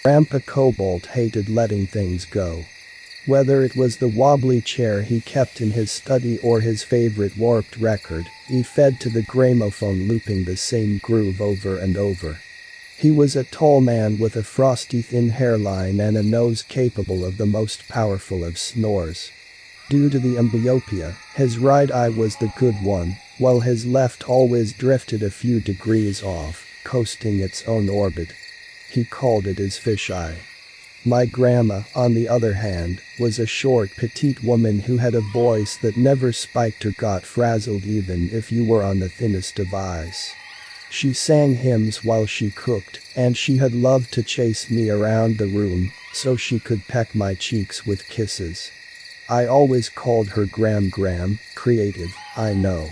Grandpa Cobalt hated letting things go. Whether it was the wobbly chair he kept in his study or his favorite warped record, he fed to the gramophone looping the same groove over and over. He was a tall man with a frosty thin hairline and a nose capable of the most powerful of snores. Due to the amblyopia, his right eye was the good one, while his left always drifted a few degrees off, coasting its own orbit. He called it his fisheye. My grandma, on the other hand, was a short, petite woman who had a voice that never spiked or got frazzled even if you were on the thinnest of ice. She sang hymns while she cooked, and she had loved to chase me around the room so she could peck my cheeks with kisses. I always called her Gram, creative, I know.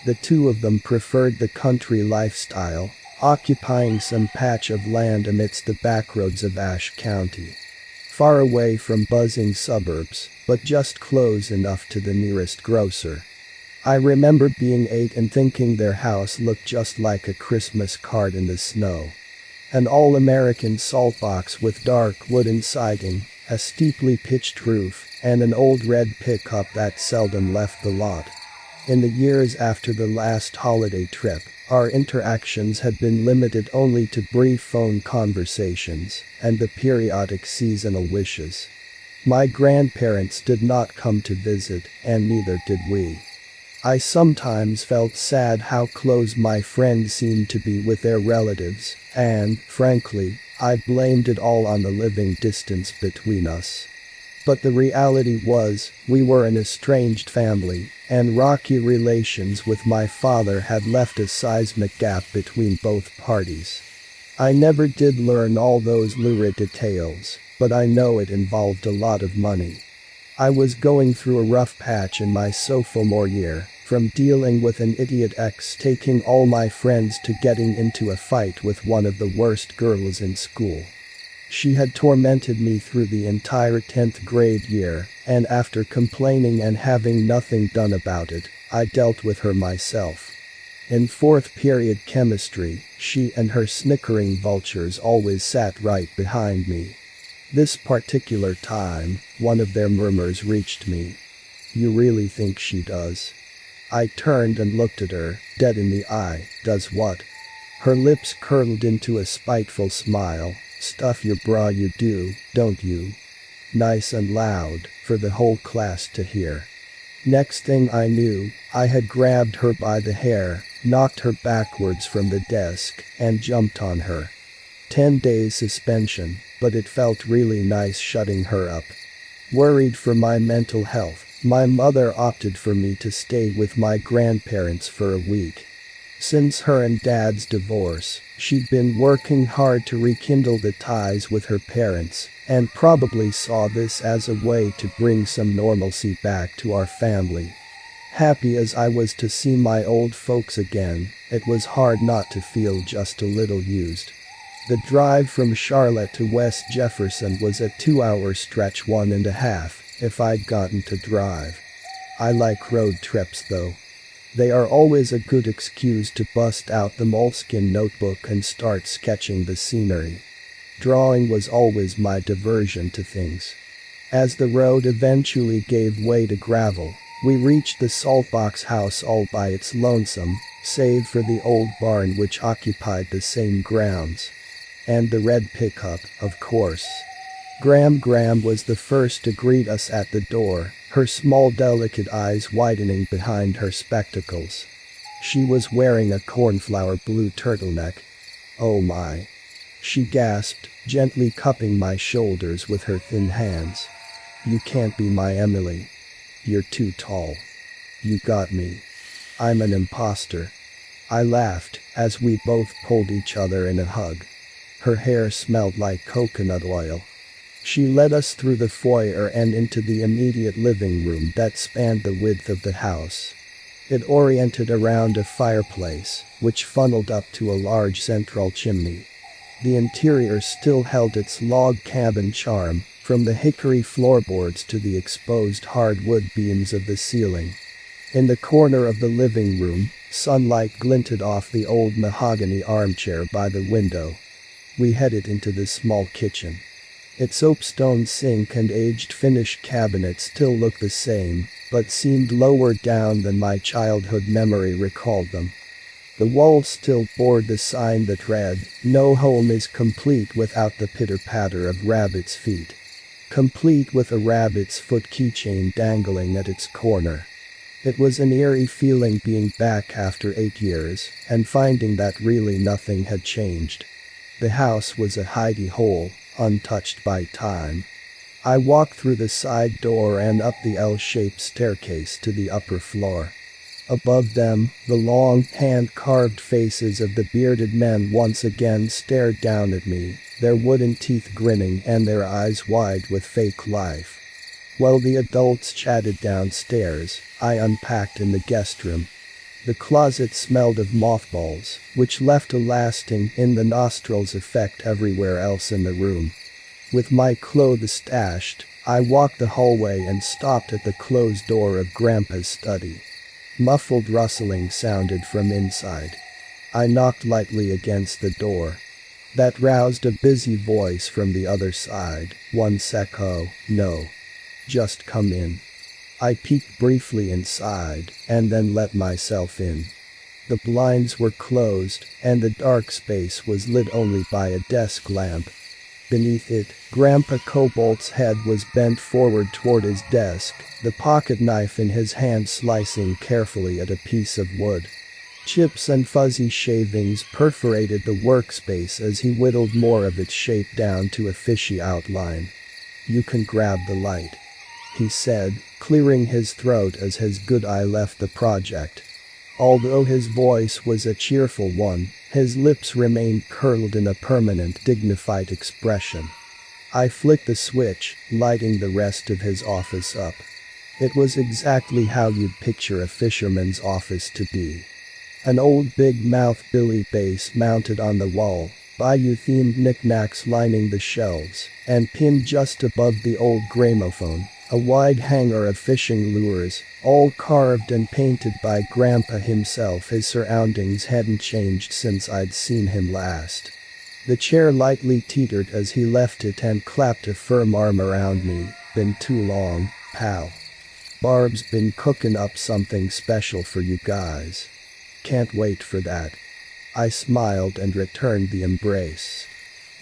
The two of them preferred the country lifestyle, occupying some patch of land amidst the backroads of Ashe County. Far away from buzzing suburbs, but just close enough to the nearest grocer. I remember being 8 and thinking their house looked just like a Christmas card in the snow. An all-American saltbox with dark wooden siding, a steeply pitched roof, and an old red pickup that seldom left the lot. In the years after the last holiday trip, our interactions had been limited only to brief phone conversations and the periodic seasonal wishes. My grandparents did not come to visit, and neither did we. I sometimes felt sad how close my friends seemed to be with their relatives, and, frankly, I blamed it all on the living distance between us. But the reality was, we were an estranged family, and rocky relations with my father had left a seismic gap between both parties. I never did learn all those lurid details, but I know it involved a lot of money. I was going through a rough patch in my sophomore year, from dealing with an idiot ex taking all my friends to getting into a fight with one of the worst girls in school. She had tormented me through the entire 10th grade year, and after complaining and having nothing done about it, I dealt with her myself. In 4th period chemistry, she and her snickering vultures always sat right behind me. This particular time, one of their murmurs reached me. "You really think she does?" I turned and looked at her, dead in the eye. "Does what?" Her lips curled into a spiteful smile. "Stuff your bra, you do, don't you?" Nice and loud, for the whole class to hear. Next thing I knew, I had grabbed her by the hair, knocked her backwards from the desk, and jumped on her. 10 days suspension, but it felt really nice shutting her up. Worried for my mental health, my mother opted for me to stay with my grandparents for a week. Since her and Dad's divorce, she'd been working hard to rekindle the ties with her parents, and probably saw this as a way to bring some normalcy back to our family. Happy as I was to see my old folks again, it was hard not to feel just a little used. The drive from Charlotte to West Jefferson was a 2-hour stretch, 1.5, if I'd gotten to drive. I like road trips though. They are always a good excuse to bust out the moleskin notebook and start sketching the scenery. Drawing was always my diversion to things. As the road eventually gave way to gravel, we reached the saltbox house all by its lonesome, save for the old barn which occupied the same grounds. And the red pickup, of course. Gram was the first to greet us at the door, her small delicate eyes widening behind her spectacles. She was wearing a cornflower blue turtleneck. "Oh my," she gasped, gently cupping my shoulders with her thin hands. "You can't be my Emily. You're too tall. You got me. I'm an imposter." I laughed, as we both pulled each other in a hug. Her hair smelled like coconut oil. She led us through the foyer and into the immediate living room that spanned the width of the house. It oriented around a fireplace, which funneled up to a large central chimney. The interior still held its log cabin charm, from the hickory floorboards to the exposed hardwood beams of the ceiling. In the corner of the living room, sunlight glinted off the old mahogany armchair by the window. We headed into the small kitchen. Its soapstone sink and aged finished cabinet still looked the same, but seemed lower down than my childhood memory recalled them. The wall still bore the sign that read, "No home is complete without the pitter-patter of rabbit's feet." Complete with a rabbit's foot keychain dangling at its corner. It was an eerie feeling being back after 8 years, and finding that really nothing had changed. The house was a hidey hole, untouched by time. I walked through the side door and up the L-shaped staircase to the upper floor. Above them, the long, hand-carved faces of the bearded men once again stared down at me, their wooden teeth grinning and their eyes wide with fake life. While the adults chatted downstairs, I unpacked in the guest room. The closet smelled of mothballs, which left a lasting in-the-nostrils effect everywhere else in the room. With my clothes stashed, I walked the hallway and stopped at the closed door of Grandpa's study. Muffled rustling sounded from inside. I knocked lightly against the door. That roused a busy voice from the other side. "1 sec, oh, no. Just come in." I peeked briefly inside, and then let myself in. The blinds were closed, and the dark space was lit only by a desk lamp. Beneath it, Grandpa Cobalt's head was bent forward toward his desk, the pocket knife in his hand slicing carefully at a piece of wood. Chips and fuzzy shavings perforated the workspace as he whittled more of its shape down to a fishy outline. "You can grab the light," he said, clearing his throat as his good eye left the project. Although his voice was a cheerful one, his lips remained curled in a permanent, dignified expression. I flicked the switch, lighting the rest of his office up. It was exactly how you'd picture a fisherman's office to be. An old big mouth Billy bass mounted on the wall, Bayou-themed knickknacks lining the shelves, and pinned just above the old gramophone, a wide hanger of fishing lures, all carved and painted by Grandpa himself. His surroundings hadn't changed since I'd seen him last. The chair lightly teetered as he left it and clapped a firm arm around me. "Been too long, pal. Barb's been cooking up something special for you guys. Can't wait for that." I smiled and returned the embrace.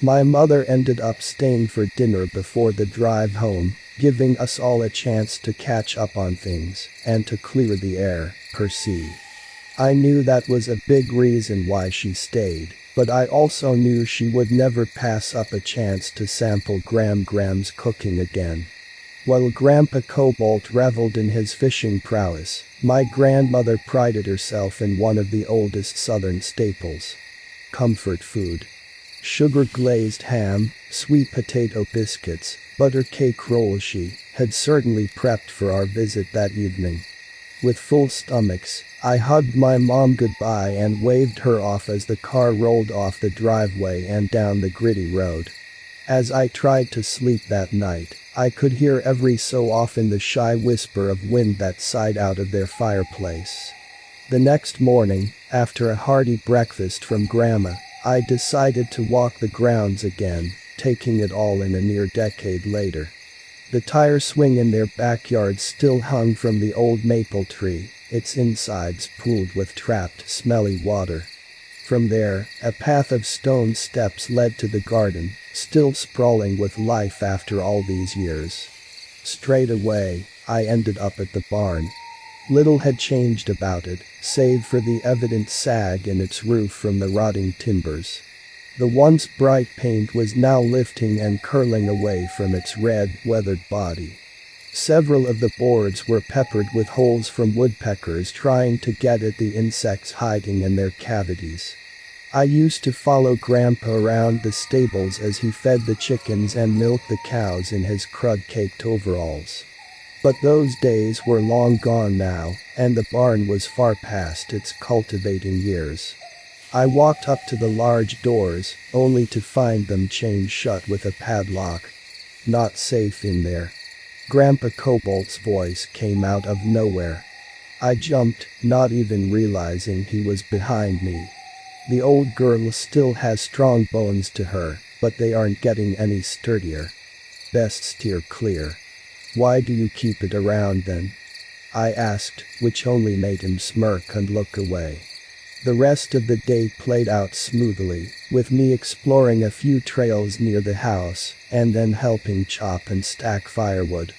My mother ended up staying for dinner before the drive home, giving us all a chance to catch up on things and to clear the air, per se. I knew that was a big reason why she stayed, but I also knew she would never pass up a chance to sample Gram's cooking again. While Grandpa Cobalt reveled in his fishing prowess, my grandmother prided herself in one of the oldest southern staples: comfort food. Sugar-glazed ham, sweet potato biscuits, butter cake rolls. She had certainly prepped for our visit that evening. With full stomachs, I hugged my mom goodbye and waved her off as the car rolled off the driveway and down the gritty road. As I tried to sleep that night, I could hear every so often the shy whisper of wind that sighed out of their fireplace. The next morning, after a hearty breakfast from Grandma, I decided to walk the grounds again, taking it all in a near decade later. The tire swing in their backyard still hung from the old maple tree, its insides pooled with trapped, smelly water. From there, a path of stone steps led to the garden, still sprawling with life after all these years. Straight away, I ended up at the barn. Little had changed about it, save for the evident sag in its roof from the rotting timbers. The once bright paint was now lifting and curling away from its red, weathered body. Several of the boards were peppered with holes from woodpeckers trying to get at the insects hiding in their cavities. I used to follow Grandpa around the stables as he fed the chickens and milked the cows in his crud-caked overalls. But those days were long gone now, and the barn was far past its cultivating years. I walked up to the large doors, only to find them chained shut with a padlock. "Not safe in there." Grandpa Cobalt's voice came out of nowhere. I jumped, not even realizing he was behind me. The old girl still has strong bones to her, but they aren't getting any sturdier. Best steer clear. Why do you keep it around then? I asked, which only made him smirk and look away. The rest of the day played out smoothly, with me exploring a few trails near the house, and then helping chop and stack firewood.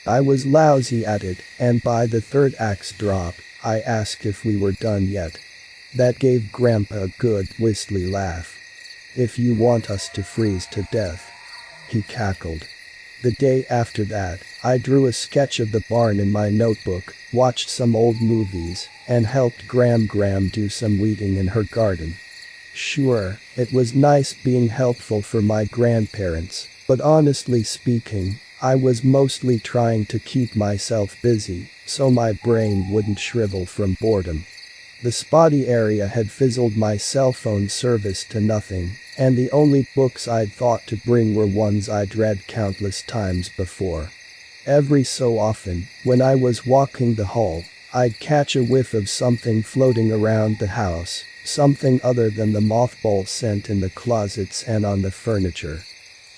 I was lousy at it, and by the third axe drop, I asked if we were done yet. That gave Grandpa a good, whistly laugh. If you want us to freeze to death. He cackled. The day after that, I drew a sketch of the barn in my notebook, watched some old movies, and helped Gram do some weeding in her garden. Sure, it was nice being helpful for my grandparents, but honestly speaking, I was mostly trying to keep myself busy, so my brain wouldn't shrivel from boredom. The spotty area had fizzled my cell phone service to nothing, and the only books I'd thought to bring were ones I'd read countless times before. Every so often, when I was walking the hall, I'd catch a whiff of something floating around the house, something other than the mothball scent in the closets and on the furniture.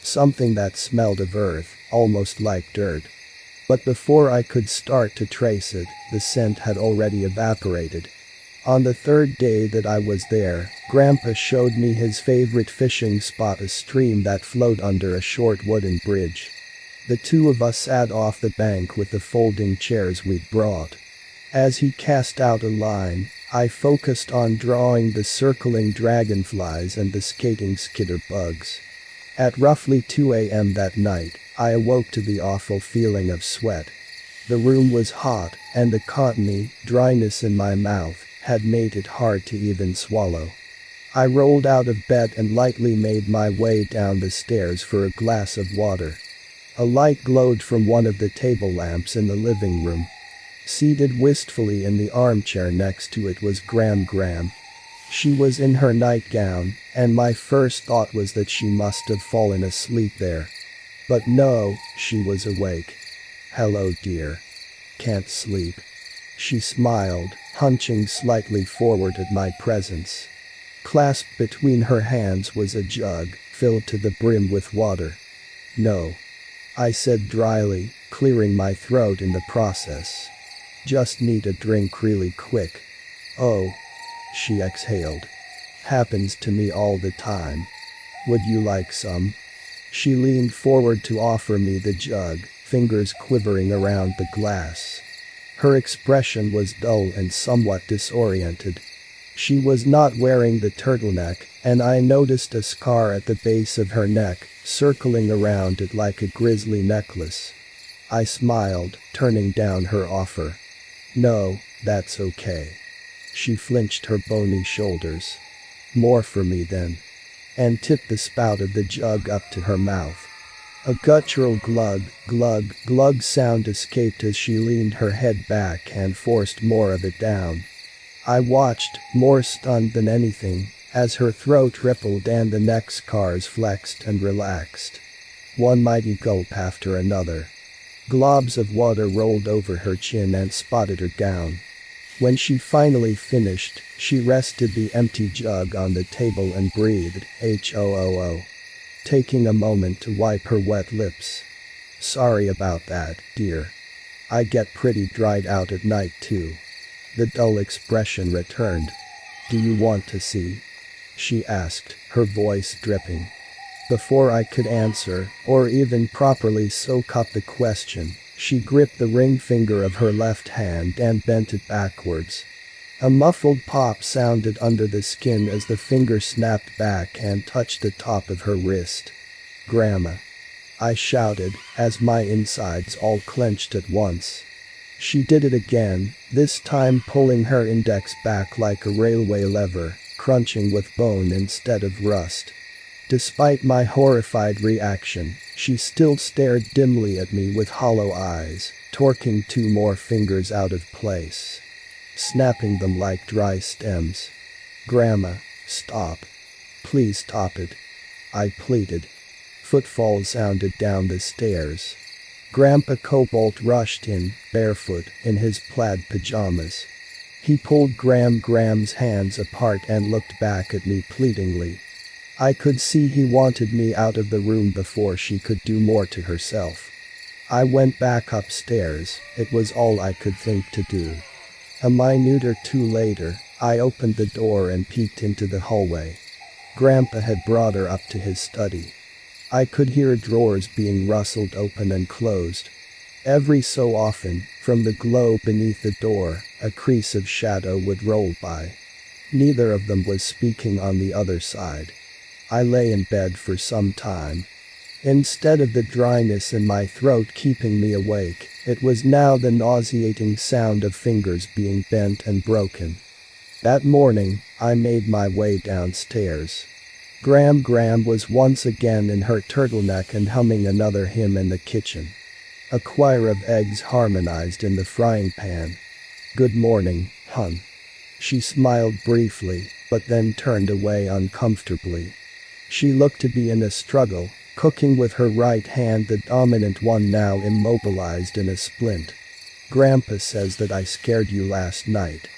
Something that smelled of earth, almost like dirt. But before I could start to trace it, the scent had already evaporated. On the third day that I was there, Grandpa showed me his favorite fishing spot, a stream that flowed under a short wooden bridge. The two of us sat off the bank with the folding chairs we'd brought. As he cast out a line, I focused on drawing the circling dragonflies and the skating skitter bugs. At roughly 2 a.m. that night, I awoke to the awful feeling of sweat. The room was hot, and the cottony dryness in my mouth had made it hard to even swallow. I rolled out of bed and lightly made my way down the stairs for a glass of water. A light glowed from one of the table lamps in the living room. Seated wistfully in the armchair next to it was Gram. She was in her nightgown, and my first thought was that she must have fallen asleep there. But no, she was awake. Hello, dear. Can't sleep. She smiled, hunching slightly forward at my presence. Clasped between her hands was a jug, filled to the brim with water. No. I said dryly, clearing my throat in the process. Just need a drink really quick. Oh. She exhaled. Happens to me all the time. Would you like some? She leaned forward to offer me the jug, fingers quivering around the glass. Her expression was dull and somewhat disoriented. She was not wearing the turtleneck, and I noticed a scar at the base of her neck, circling around it like a grisly necklace. I smiled, turning down her offer. No, that's okay. She flinched her bony shoulders. More for me then. And tipped the spout of the jug up to her mouth. A guttural glug, glug, glug sound escaped as she leaned her head back and forced more of it down. I watched, more stunned than anything, as her throat rippled and the neck scars flexed and relaxed. One mighty gulp after another. Globs of water rolled over her chin and spotted her gown. When she finally finished, she rested the empty jug on the table and breathed, "Hoo," taking a moment to wipe her wet lips. Sorry about that, dear. I get pretty dried out at night too. The dull expression returned. Do you want to see? She asked, her voice dripping. Before I could answer, or even properly soak up the question, she gripped the ring finger of her left hand and bent it backwards. A muffled pop sounded under the skin as the finger snapped back and touched the top of her wrist. Grandma. I shouted, as my insides all clenched at once. She did it again, this time pulling her index back like a railway lever, crunching with bone instead of rust. Despite my horrified reaction, she still stared dimly at me with hollow eyes, torquing 2 more fingers out of place. Snapping them like dry stems. Grandma, stop. Please stop it. I pleaded. Footfalls sounded down the stairs. Grandpa Cobalt rushed in, barefoot, in his plaid pajamas. He pulled Gram's hands apart and looked back at me pleadingly. I could see he wanted me out of the room before she could do more to herself. I went back upstairs, it was all I could think to do. A minute or two later, I opened the door and peeked into the hallway. Grandpa had brought her up to his study. I could hear drawers being rustled open and closed. Every so often, from the glow beneath the door, a crease of shadow would roll by. Neither of them was speaking on the other side. I lay in bed for some time. Instead of the dryness in my throat keeping me awake, it was now the nauseating sound of fingers being bent and broken. That morning, I made my way downstairs. Gram was once again in her turtleneck and humming another hymn in the kitchen. A choir of eggs harmonized in the frying pan. "Good morning, hon." She smiled briefly, but then turned away uncomfortably. She looked to be in a struggle, cooking with her right hand, the dominant one now immobilized in a splint. "Grandpa says that I scared you last night.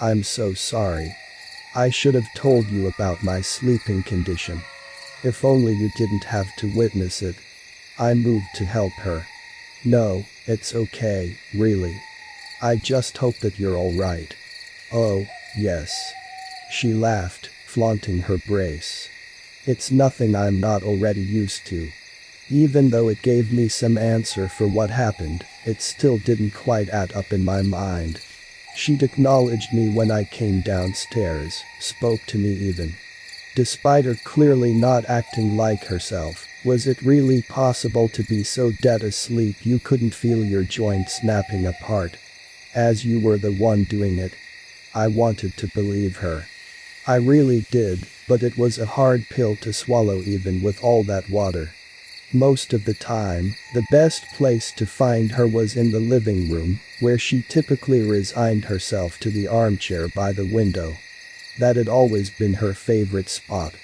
I'm so sorry. I should have told you about my sleeping condition. If only you didn't have to witness it." I moved to help her. "No, it's okay, really. I just hope that you're all right." "Oh, yes." She laughed, flaunting her brace. "It's nothing I'm not already used to." Even though it gave me some answer for what happened, it still didn't quite add up in my mind. She'd acknowledged me when I came downstairs, spoke to me even. Despite her clearly not acting like herself, was it really possible to be so dead asleep you couldn't feel your joints snapping apart? As you were the one doing it. I wanted to believe her. I really did, but it was a hard pill to swallow even with all that water. Most of the time, the best place to find her was in the living room, where she typically resigned herself to the armchair by the window. That had always been her favorite spot.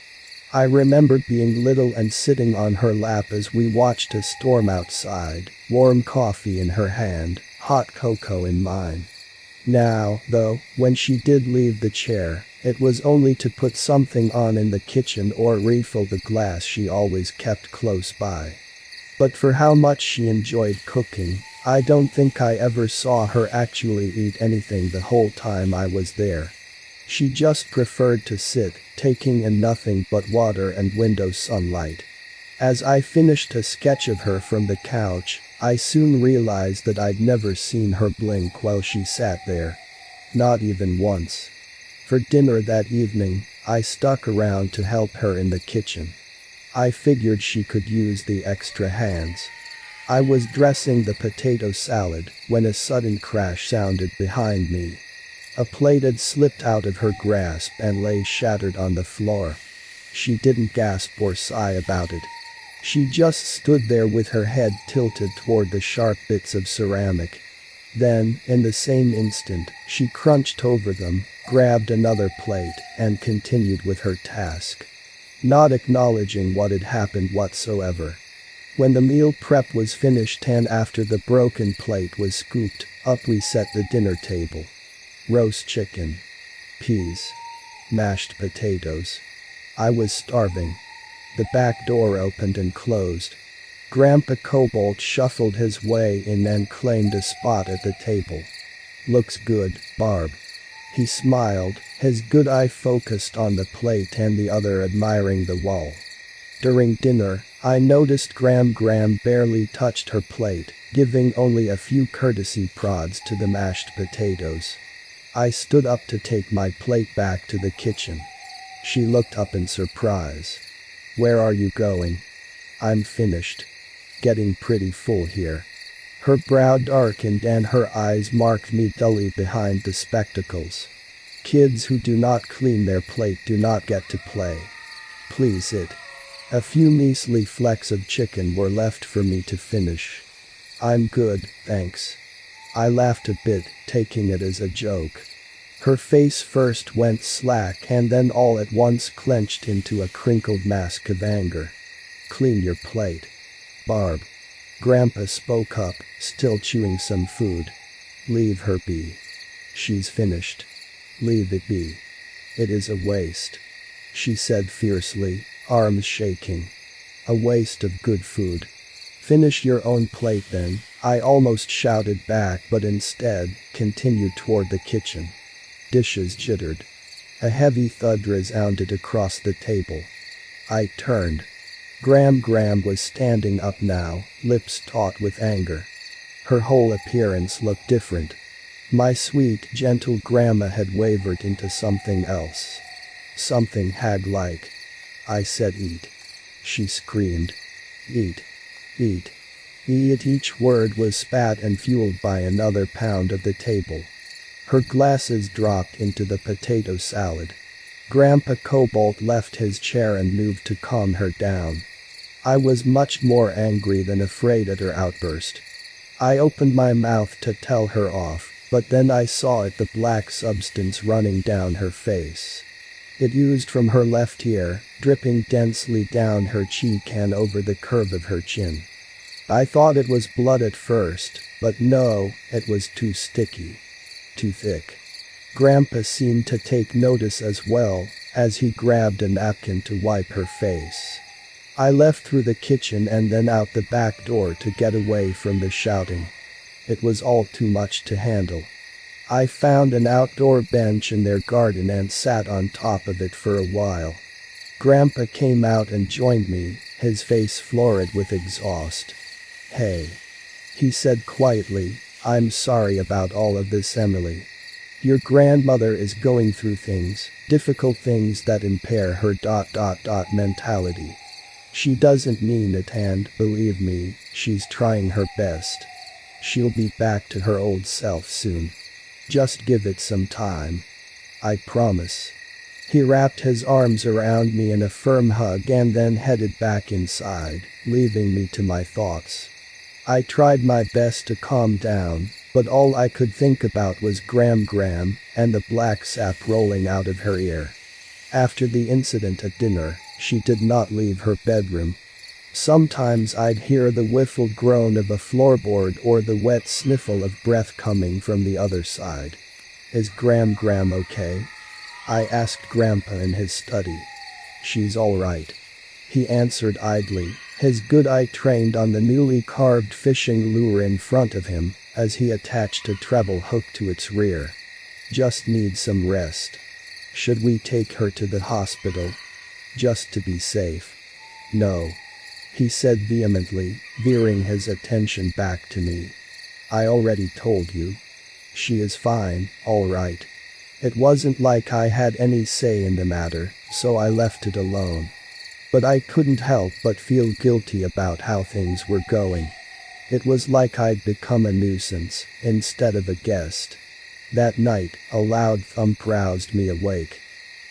I remember being little and sitting on her lap as we watched a storm outside, warm coffee in her hand, hot cocoa in mine. Now, though, when she did leave the chair, it was only to put something on in the kitchen or refill the glass she always kept close by. But for how much she enjoyed cooking, I don't think I ever saw her actually eat anything the whole time I was there. She just preferred to sit, taking in nothing but water and window sunlight. As I finished a sketch of her from the couch, I soon realized that I'd never seen her blink while she sat there. Not even once. For dinner that evening, I stuck around to help her in the kitchen. I figured she could use the extra hands. I was dressing the potato salad when a sudden crash sounded behind me. A plate had slipped out of her grasp and lay shattered on the floor. She didn't gasp or sigh about it. She just stood there with her head tilted toward the sharp bits of ceramic. Then, in the same instant, she crunched over them, grabbed another plate, and continued with her task. Not acknowledging what had happened whatsoever. When the meal prep was finished and after the broken plate was scooped, up we set the dinner table. Roast chicken. Peas. Mashed potatoes. I was starving. The back door opened and closed. Grandpa Cobalt shuffled his way in and claimed a spot at the table. "Looks good, Barb." He smiled, his good eye focused on the plate and the other admiring the wall. During dinner, I noticed Gram barely touched her plate, giving only a few courtesy prods to the mashed potatoes. I stood up to take my plate back to the kitchen. She looked up in surprise. "Where are you going?" "I'm finished. Getting pretty full here." Her brow darkened and her eyes marked me dully behind the spectacles. "Kids who do not clean their plate do not get to play. Please it." A few measly flecks of chicken were left for me to finish. "I'm good, thanks." I laughed a bit, taking it as a joke. Her face first went slack and then all at once clenched into a crinkled mask of anger. "Clean your plate, Barb." Grandpa spoke up, still chewing some food. "Leave her be. She's finished. Leave it be. It is a waste. She said fiercely, arms shaking. A waste of good food. Finish your own plate then, I almost shouted back but instead continued toward the kitchen. Dishes jittered. A heavy thud resounded across the table. I turned. Gram was standing up now, lips taut with anger. Her whole appearance looked different. My sweet, gentle grandma had wavered into something else. Something hag-like. I said eat. She screamed. Eat. Eat. Eat. Each word was spat and fueled by another pound of the table. Her glasses dropped into the potato salad. Grandpa Cobalt left his chair and moved to calm her down. I was much more angry than afraid at her outburst. I opened my mouth to tell her off, but then I saw it, the black substance running down her face. It oozed from her left ear, dripping densely down her cheek and over the curve of her chin. I thought it was blood at first, but no, it was too sticky. Too thick. Grandpa seemed to take notice as well, as he grabbed a napkin to wipe her face. I left through the kitchen and then out the back door to get away from the shouting. It was all too much to handle. I found an outdoor bench in their garden and sat on top of it for a while. Grandpa came out and joined me, his face florid with exhaust. Hey. He said quietly, I'm sorry about all of this, Emily. Your grandmother is going through things, difficult things that impair her mentality. She doesn't mean it and, believe me, she's trying her best. She'll be back to her old self soon. Just give it some time. I promise. He wrapped his arms around me in a firm hug and then headed back inside, leaving me to my thoughts. I tried my best to calm down, but all I could think about was Gram and the black sap rolling out of her ear. After the incident at dinner, she did not leave her bedroom. Sometimes I'd hear the whiffled groan of a floorboard or the wet sniffle of breath coming from the other side. Is Gram okay? I asked Grandpa in his study. She's all right. He answered idly, his good eye trained on the newly carved fishing lure in front of him, as he attached a treble hook to its rear. Just needs some rest. Should we take her to the hospital? Just to be safe. No. He said vehemently, veering his attention back to me. I already told you. She is fine, all right. It wasn't like I had any say in the matter, so I left it alone. But I couldn't help but feel guilty about how things were going. It was like I'd become a nuisance, instead of a guest. That night, a loud thump roused me awake.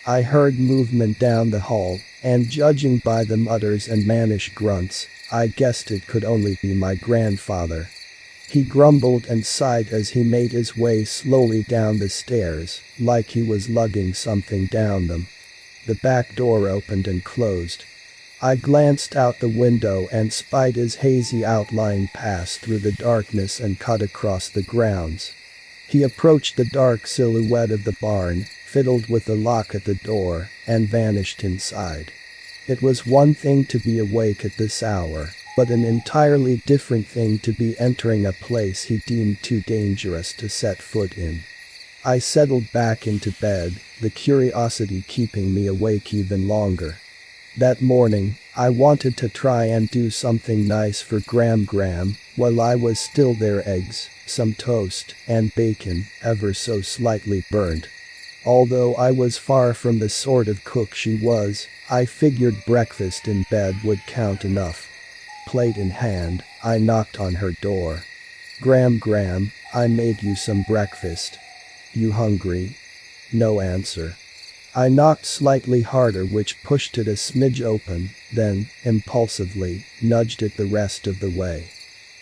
I heard movement down the hall, and judging by the mutters and mannish grunts, I guessed it could only be my grandfather. He grumbled and sighed as he made his way slowly down the stairs, like he was lugging something down them. The back door opened and closed. I glanced out the window and spied his hazy outline pass through the darkness and cut across the grounds. He approached the dark silhouette of the barn, fiddled with the lock at the door, and vanished inside. It was one thing to be awake at this hour, but an entirely different thing to be entering a place he deemed too dangerous to set foot in. I settled back into bed, the curiosity keeping me awake even longer. That morning, I wanted to try and do something nice for Gram while I was still there. Eggs, some toast, and bacon, ever so slightly burnt. Although I was far from the sort of cook she was, I figured breakfast in bed would count enough. Plate in hand, I knocked on her door. Gram, I made you some breakfast. You hungry? No answer. I knocked slightly harder, which pushed it a smidge open, then, impulsively, nudged it the rest of the way.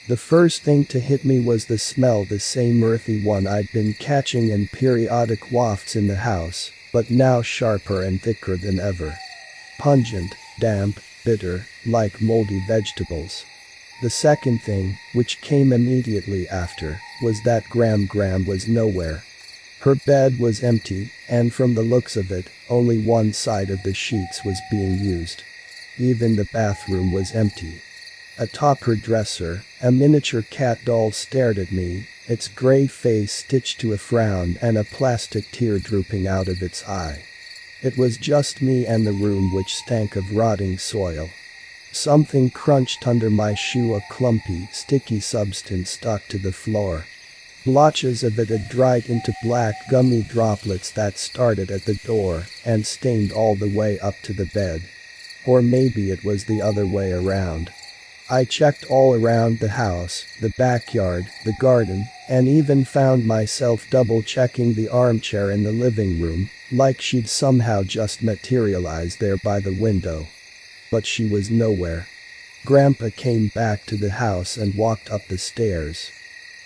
The first thing to hit me was the smell, the same earthy one I'd been catching in periodic wafts in the house, but now sharper and thicker than ever. Pungent, damp, bitter, like moldy vegetables. The second thing, which came immediately after, was that Gram was nowhere. Her bed was empty, and from the looks of it, only one side of the sheets was being used. Even the bathroom was empty. Atop her dresser, a miniature cat doll stared at me, its gray face stitched to a frown and a plastic tear drooping out of its eye. It was just me and the room, which stank of rotting soil. Something crunched under my shoe, a clumpy, sticky substance stuck to the floor. Blotches of it had dried into black gummy droplets that started at the door and stained all the way up to the bed. Or maybe it was the other way around. I checked all around the house, the backyard, the garden, and even found myself double-checking the armchair in the living room, like she'd somehow just materialized there by the window. But she was nowhere. Grandpa came back to the house and walked up the stairs.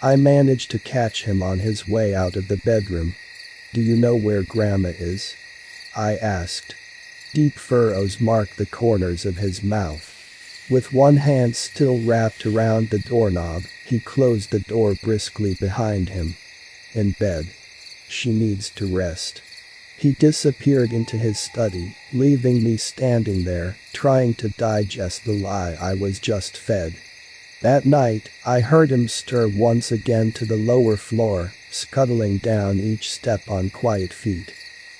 I managed to catch him on his way out of the bedroom. "Do you know where Grandma is?" I asked. Deep furrows marked the corners of his mouth. With one hand still wrapped around the doorknob, he closed the door briskly behind him. "In bed. She needs to rest." He disappeared into his study, leaving me standing there, trying to digest the lie I was just fed. That night, I heard him stir once again to the lower floor, scuttling down each step on quiet feet.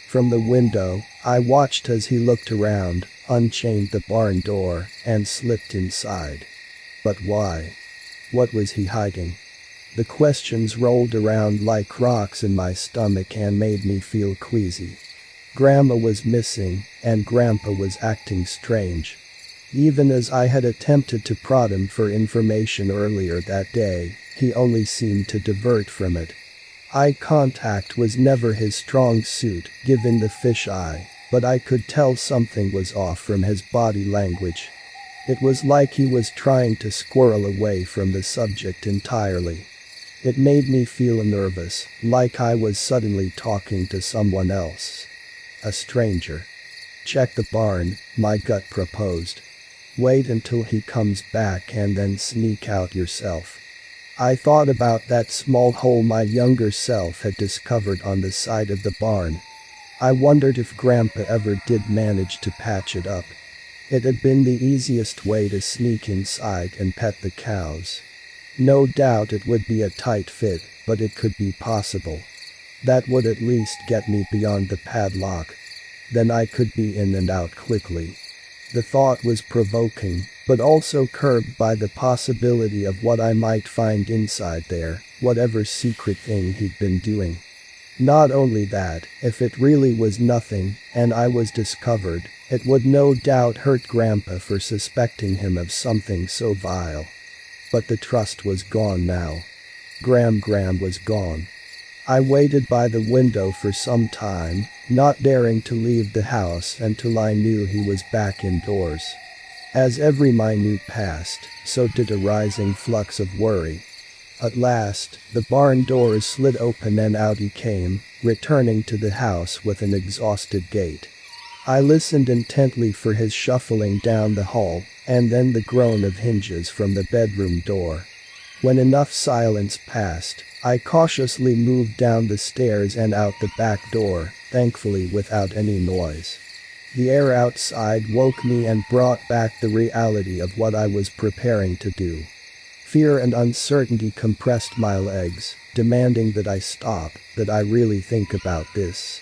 From the window, I watched as he looked around, unchained the barn door, and slipped inside. But why? What was he hiding? The questions rolled around like rocks in my stomach and made me feel queasy. Grandma was missing, and Grandpa was acting strange. Even as I had attempted to prod him for information earlier that day, he only seemed to divert from it. Eye contact was never his strong suit, given the fish eye, but I could tell something was off from his body language. It was like he was trying to squirrel away from the subject entirely. It made me feel nervous, like I was suddenly talking to someone else. A stranger. "Check the barn," my gut proposed. "Wait until he comes back and then sneak out yourself." I thought about that small hole my younger self had discovered on the side of the barn. I wondered if Grandpa ever did manage to patch it up. It had been the easiest way to sneak inside and pet the cows. No doubt it would be a tight fit, but it could be possible. That would at least get me beyond the padlock. Then I could be in and out quickly. The thought was provoking, but also curbed by the possibility of what I might find inside there, whatever secret thing he'd been doing. Not only that, if it really was nothing, and I was discovered, it would no doubt hurt Grandpa for suspecting him of something so vile. But the trust was gone now. Gram was gone. I waited by the window for some time, not daring to leave the house until I knew he was back indoors. As every minute passed, so did a rising flux of worry. At last, the barn doors slid open and out he came, returning to the house with an exhausted gait. I listened intently for his shuffling down the hall, and then the groan of hinges from the bedroom door. When enough silence passed, I cautiously moved down the stairs and out the back door, thankfully without any noise. The air outside woke me and brought back the reality of what I was preparing to do. Fear and uncertainty compressed my legs, demanding that I stop, that I really think about this.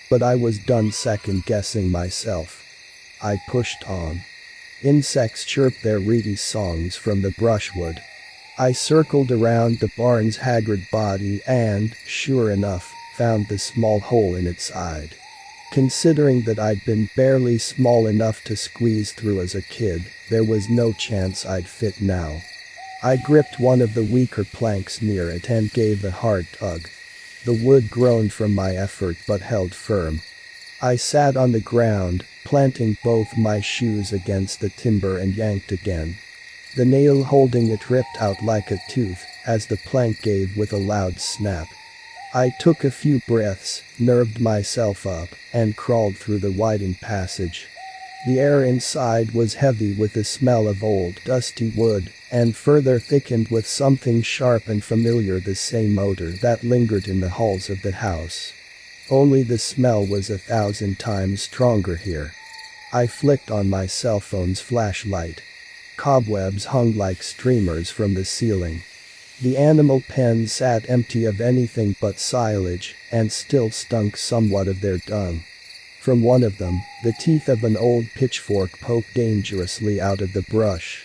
But I was done second-guessing myself. I pushed on. Insects chirped their reedy songs from the brushwood. I circled around the barn's haggard body and, sure enough, found the small hole in its side. Considering that I'd been barely small enough to squeeze through as a kid, there was no chance I'd fit now. I gripped one of the weaker planks near it and gave a hard tug. The wood groaned from my effort but held firm. I sat on the ground, planting both my shoes against the timber and yanked again. The nail holding it ripped out like a tooth as the plank gave with a loud snap. I took a few breaths, nerved myself up, and crawled through the widened passage. The air inside was heavy with the smell of old, dusty wood, and further thickened with something sharp and familiar, the same odor that lingered in the halls of the house. Only the smell was 1,000 times stronger here. I flicked on my cell phone's flashlight. Cobwebs hung like streamers from the ceiling. The animal pen sat empty of anything but silage, and still stunk somewhat of their dung. From one of them, the teeth of an old pitchfork poked dangerously out of the brush.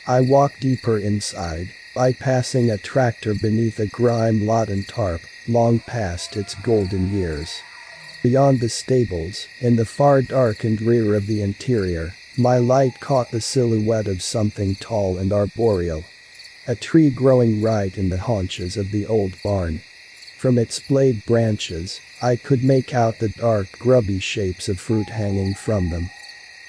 I walked deeper inside, bypassing a tractor beneath a grime-laden tarp, long past its golden years. Beyond the stables, in the far darkened rear of the interior, my light caught the silhouette of something tall and arboreal. A tree growing right in the haunches of the old barn. From its splayed branches, I could make out the dark, grubby shapes of fruit hanging from them.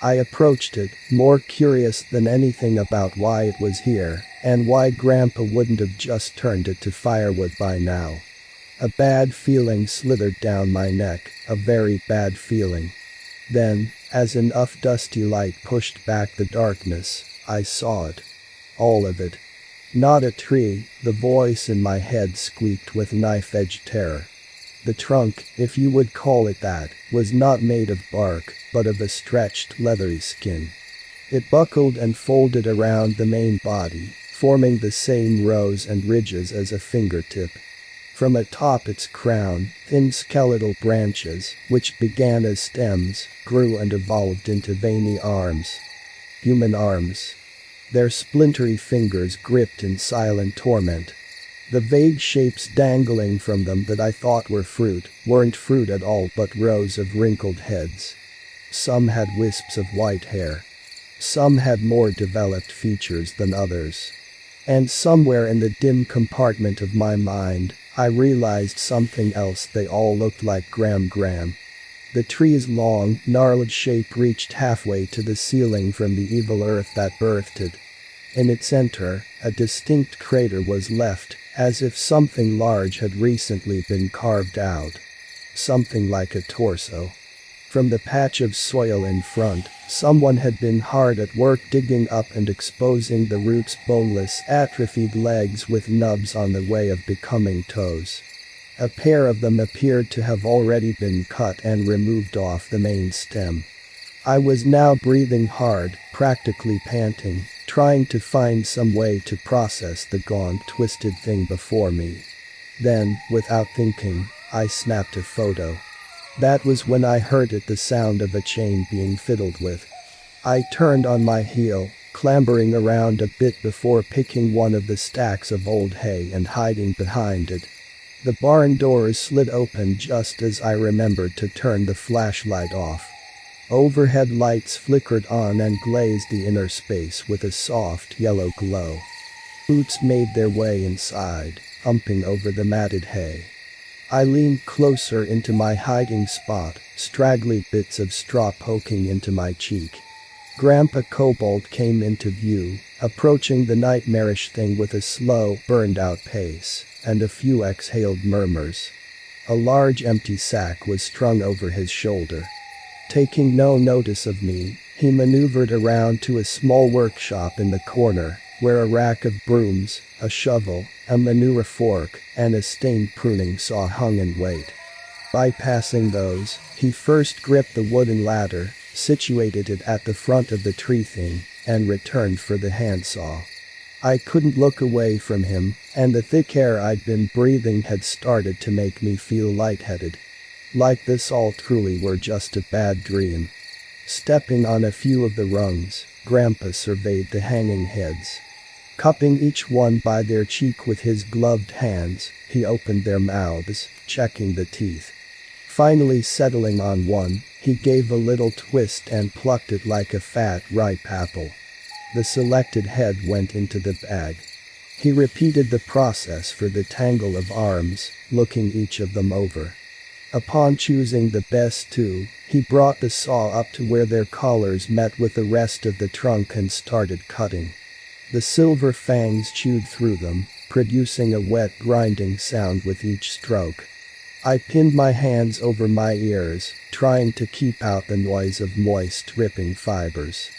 I approached it, more curious than anything about why it was here, and why Grandpa wouldn't have just turned it to firewood by now. A bad feeling slithered down my neck, a very bad feeling. Then, as enough dusty light pushed back the darkness, I saw it. All of it. Not a tree, the voice in my head squeaked with knife-edged terror. The trunk, if you would call it that, was not made of bark, but of a stretched, leathery skin. It buckled and folded around the main body, forming the same rows and ridges as a fingertip. From atop its crown, thin skeletal branches, which began as stems, grew and evolved into veiny arms. Human arms. Their splintery fingers gripped in silent torment. The vague shapes dangling from them that I thought were fruit, weren't fruit at all but rows of wrinkled heads. Some had wisps of white hair. Some had more developed features than others. And somewhere in the dim compartment of my mind, I realized something else: they all looked like Gram. The tree's long, gnarled shape reached halfway to the ceiling from the evil earth that birthed it. In its center, a distinct crater was left, as if something large had recently been carved out. Something like a torso. From the patch of soil in front, someone had been hard at work digging up and exposing the root's boneless, atrophied legs with nubs on the way of becoming toes. A pair of them appeared to have already been cut and removed off the main stem. I was now breathing hard, practically panting, trying to find some way to process the gaunt, twisted thing before me. Then, without thinking, I snapped a photo. That was when I heard it, the sound of a chain being fiddled with. I turned on my heel, clambering around a bit before picking one of the stacks of old hay and hiding behind it. The barn doors slid open just as I remembered to turn the flashlight off. Overhead lights flickered on and glazed the inner space with a soft yellow glow. Boots made their way inside, humping over the matted hay. I leaned closer into my hiding spot, straggly bits of straw poking into my cheek. Grandpa Kobold came into view, approaching the nightmarish thing with a slow, burned-out pace, and a few exhaled murmurs. A large empty sack was strung over his shoulder. Taking no notice of me, he maneuvered around to a small workshop in the corner, where a rack of brooms, a shovel, a manure fork, and a stained pruning saw hung in wait. Bypassing those, he first gripped the wooden ladder, situated it at the front of the tree thing, and returned for the handsaw. I couldn't look away from him, and the thick air I'd been breathing had started to make me feel lightheaded. Like this all truly were just a bad dream. Stepping on a few of the rungs, Grandpa surveyed the hanging heads. Cupping each one by their cheek with his gloved hands, he opened their mouths, checking the teeth. Finally settling on one, he gave a little twist and plucked it like a fat, ripe apple. The selected head went into the bag. He repeated the process for the tangle of arms, looking each of them over. Upon choosing the best two, he brought the saw up to where their collars met with the rest of the trunk and started cutting. The silver fangs chewed through them, producing a wet grinding sound with each stroke. I pinned my hands over my ears, trying to keep out the noise of moist, dripping fibers.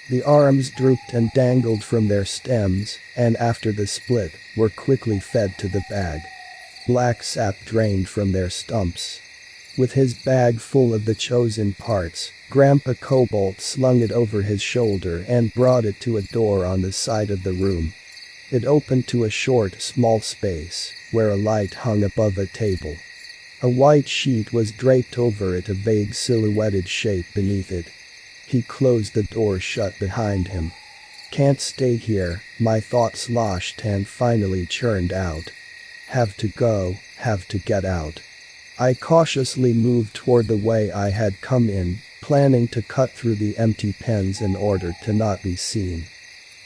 The arms drooped and dangled from their stems, and after the split, were quickly fed to the bag. Black sap drained from their stumps. With his bag full of the chosen parts, Grandpa Cobalt slung it over his shoulder and brought it to a door on the side of the room. It opened to a short, small space, where a light hung above a table. A white sheet was draped over it, a vague silhouetted shape beneath it. He closed the door shut behind him. Can't stay here, my thoughts sloshed and finally churned out. Have to go, have to get out. I cautiously moved toward the way I had come in, planning to cut through the empty pens in order to not be seen.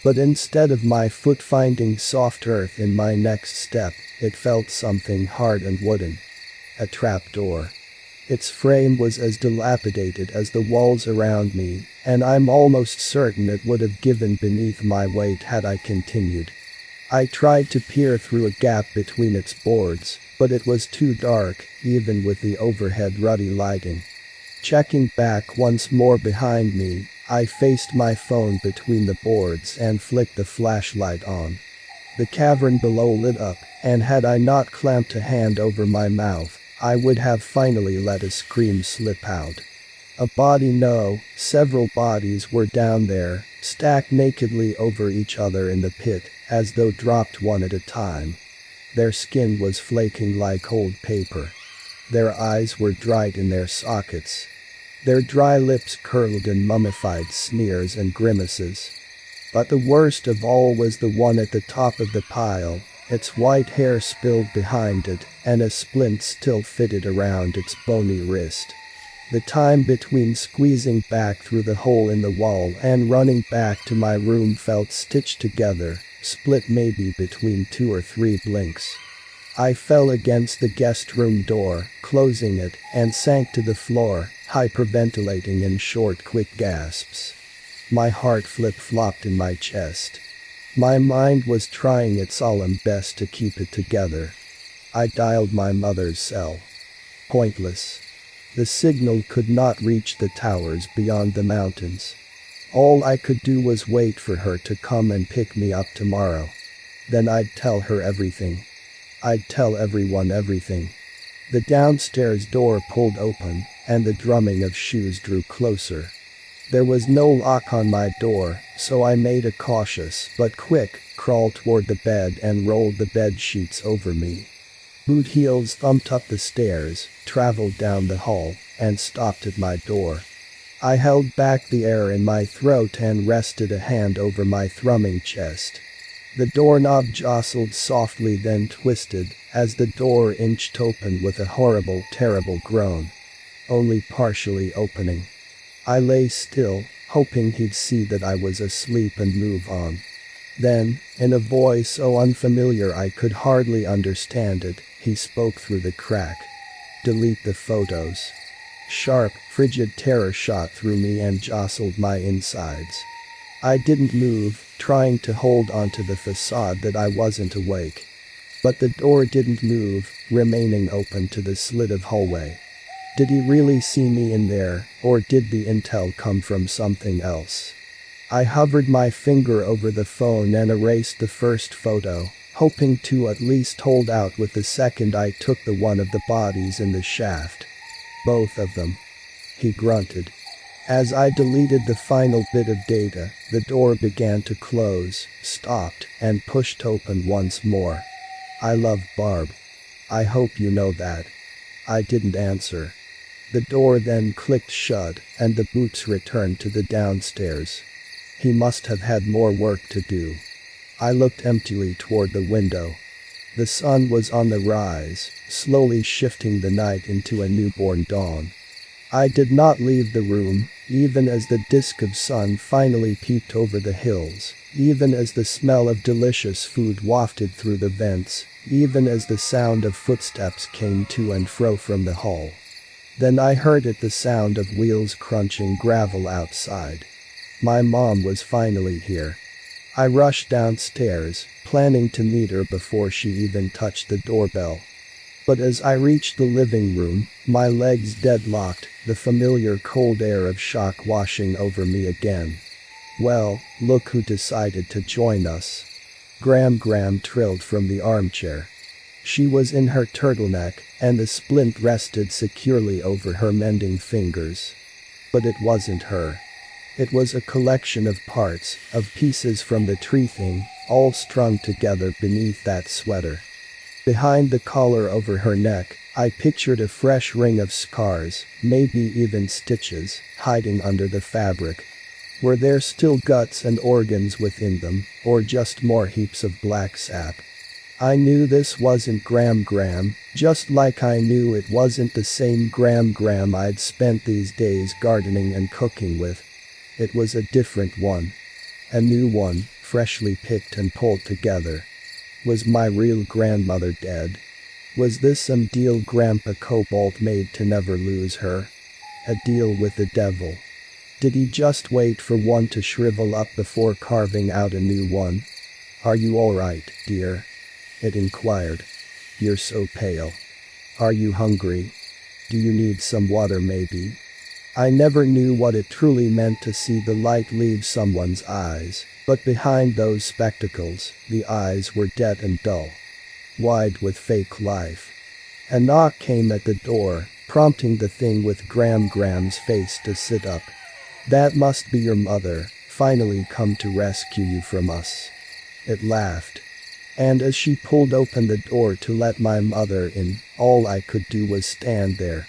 But instead of my foot finding soft earth in my next step, it felt something hard and wooden. A trapdoor. Its frame was as dilapidated as the walls around me, and I'm almost certain it would have given beneath my weight had I continued. I tried to peer through a gap between its boards, but it was too dark, even with the overhead ruddy lighting. Checking back once more behind me, I faced my phone between the boards and flicked the flashlight on. The cavern below lit up, and had I not clamped a hand over my mouth, I would have finally let a scream slip out. A body, no, several bodies were down there, stacked nakedly over each other in the pit, as though dropped one at a time. Their skin was flaking like old paper. Their eyes were dried in their sockets. Their dry lips curled in mummified sneers and grimaces. But the worst of all was the one at the top of the pile. Its white hair spilled behind it, and a splint still fitted around its bony wrist. The time between squeezing back through the hole in the wall and running back to my room felt stitched together, split maybe between 2 or 3 blinks. I fell against the guest room door, closing it, and sank to the floor, hyperventilating in short, quick gasps. My heart flip-flopped in my chest. My mind was trying its solemn best to keep it together. I dialed my mother's cell. Pointless. The signal could not reach the towers beyond the mountains. All I could do was wait for her to come and pick me up tomorrow. Then I'd tell her everything. I'd tell everyone everything. The downstairs door pulled open, and the drumming of shoes drew closer. There was no lock on my door, so I made a cautious but quick crawl toward the bed and rolled the bed sheets over me. Boot heels thumped up the stairs, traveled down the hall, and stopped at my door. I held back the air in my throat and rested a hand over my thrumming chest. The doorknob jostled softly, then twisted, as the door inched open with a horrible, terrible groan. Only partially opening. I lay still, hoping he'd see that I was asleep and move on. Then, in a voice so unfamiliar I could hardly understand it, he spoke through the crack. "Delete the photos." Sharp, frigid terror shot through me and jostled my insides. I didn't move, trying to hold onto the facade that I wasn't awake. But the door didn't move, remaining open to the slit of hallway. Did he really see me in there, or did the intel come from something else? I hovered my finger over the phone and erased the first photo, hoping to at least hold out with the second I took the one of the bodies in the shaft. Both of them. He grunted. As I deleted the final bit of data, the door began to close, stopped, and pushed open once more. I love Barb. I hope you know that. I didn't answer. The door then clicked shut, and the boots returned to the downstairs. He must have had more work to do. I looked emptily toward the window. The sun was on the rise, slowly shifting the night into a newborn dawn. I did not leave the room, even as the disk of sun finally peeped over the hills, even as the smell of delicious food wafted through the vents, even as the sound of footsteps came to and fro from the hall. Then I heard it, the sound of wheels crunching gravel outside. My mom was finally here. I rushed downstairs, planning to meet her before she even touched the doorbell. But as I reached the living room, my legs deadlocked, the familiar cold air of shock washing over me again. "Well, look who decided to join us." Gram trilled from the armchair. She was in her turtleneck, and the splint rested securely over her mending fingers. But it wasn't her. It was a collection of parts, of pieces from the tree thing, all strung together beneath that sweater. Behind the collar over her neck, I pictured a fresh ring of scars, maybe even stitches, hiding under the fabric. Were there still guts and organs within them, or just more heaps of black sap? I knew this wasn't Gram, just like I knew it wasn't the same Gram I'd spent these days gardening and cooking with. It was a different one. A new one, freshly picked and pulled together. Was my real grandmother dead? Was this some deal Grandpa Cobalt made to never lose her? A deal with the devil? Did he just wait for one to shrivel up before carving out a new one? "Are you all right, dear?" it inquired. "You're so pale. Are you hungry? Do you need some water maybe?" I never knew what it truly meant to see the light leave someone's eyes, but behind those spectacles, the eyes were dead and dull. Wide with fake life. A knock came at the door, prompting the thing with Gram's face to sit up. "That must be your mother, finally come to rescue you from us." It laughed. And as she pulled open the door to let my mother in, all I could do was stand there.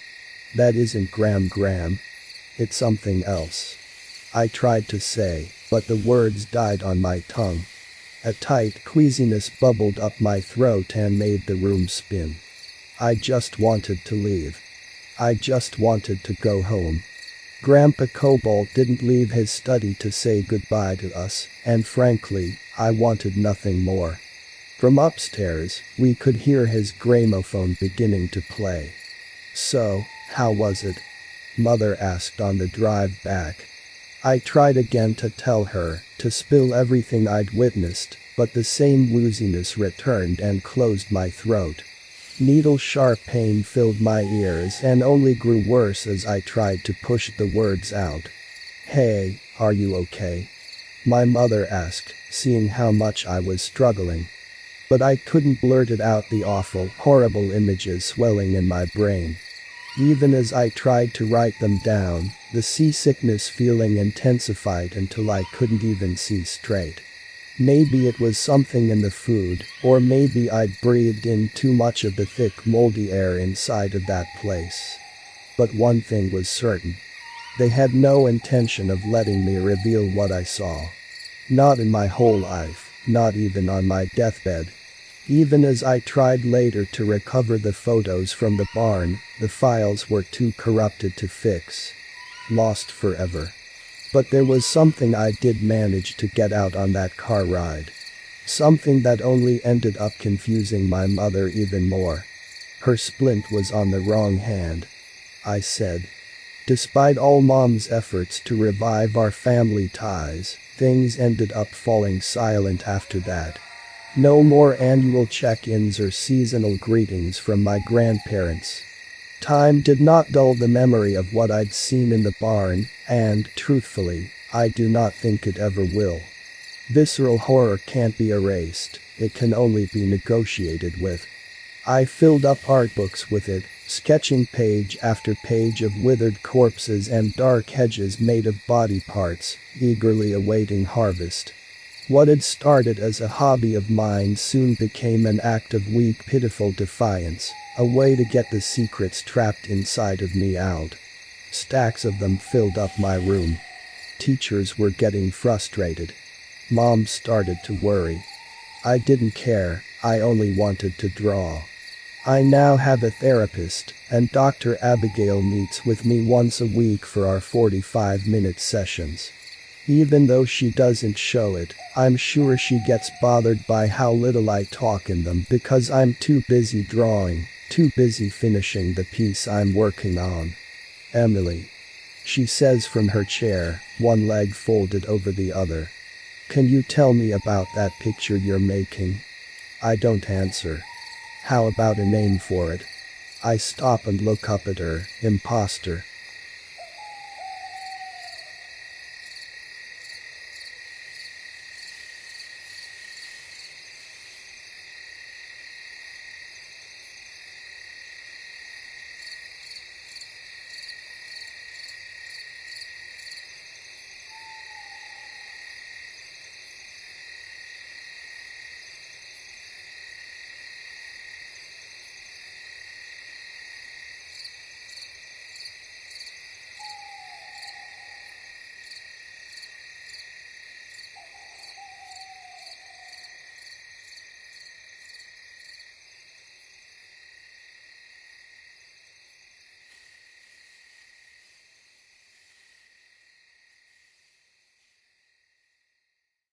"That isn't Gram. It's something else." I tried to say, but the words died on my tongue. A tight queasiness bubbled up my throat and made the room spin. I just wanted to leave. I just wanted to go home. Grandpa Cobalt didn't leave his study to say goodbye to us, and frankly, I wanted nothing more. From upstairs, we could hear his gramophone beginning to play. "So, how was it?" Mother asked on the drive back. I tried again to tell her, to spill everything I'd witnessed, but the same wooziness returned and closed my throat. Needle-sharp pain filled my ears and only grew worse as I tried to push the words out. "Hey, are you okay?" my mother asked, seeing how much I was struggling. But I couldn't blurt it out, the awful, horrible images swelling in my brain. Even as I tried to write them down, the seasickness feeling intensified until I couldn't even see straight. Maybe it was something in the food, or maybe I'd breathed in too much of the thick moldy air inside of that place. But one thing was certain. They had no intention of letting me reveal what I saw. Not in my whole life, not even on my deathbed. Even as I tried later to recover the photos from the barn, the files were too corrupted to fix. Lost forever. But there was something I did manage to get out on that car ride. Something that only ended up confusing my mother even more. Her splint was on the wrong hand. I said. Despite all Mom's efforts to revive our family ties, things ended up falling silent after that. No more annual check-ins or seasonal greetings from my grandparents. Time did not dull the memory of what I'd seen in the barn, and, truthfully, I do not think it ever will. Visceral horror can't be erased, it can only be negotiated with. I filled up art books with it, sketching page after page of withered corpses and dark hedges made of body parts, eagerly awaiting harvest. What had started as a hobby of mine soon became an act of weak, pitiful defiance, a way to get the secrets trapped inside of me out. Stacks of them filled up my room. Teachers were getting frustrated. Mom started to worry. I didn't care, I only wanted to draw. I now have a therapist, and Dr. Abigail meets with me once a week for our 45-minute sessions. Even though she doesn't show it, I'm sure she gets bothered by how little I talk in them because I'm too busy drawing, too busy finishing the piece I'm working on. "Emily," she says from her chair, one leg folded over the other. "Can you tell me about that picture you're making?" I don't answer. How about a name for it? I stop and look up at her. Imposter.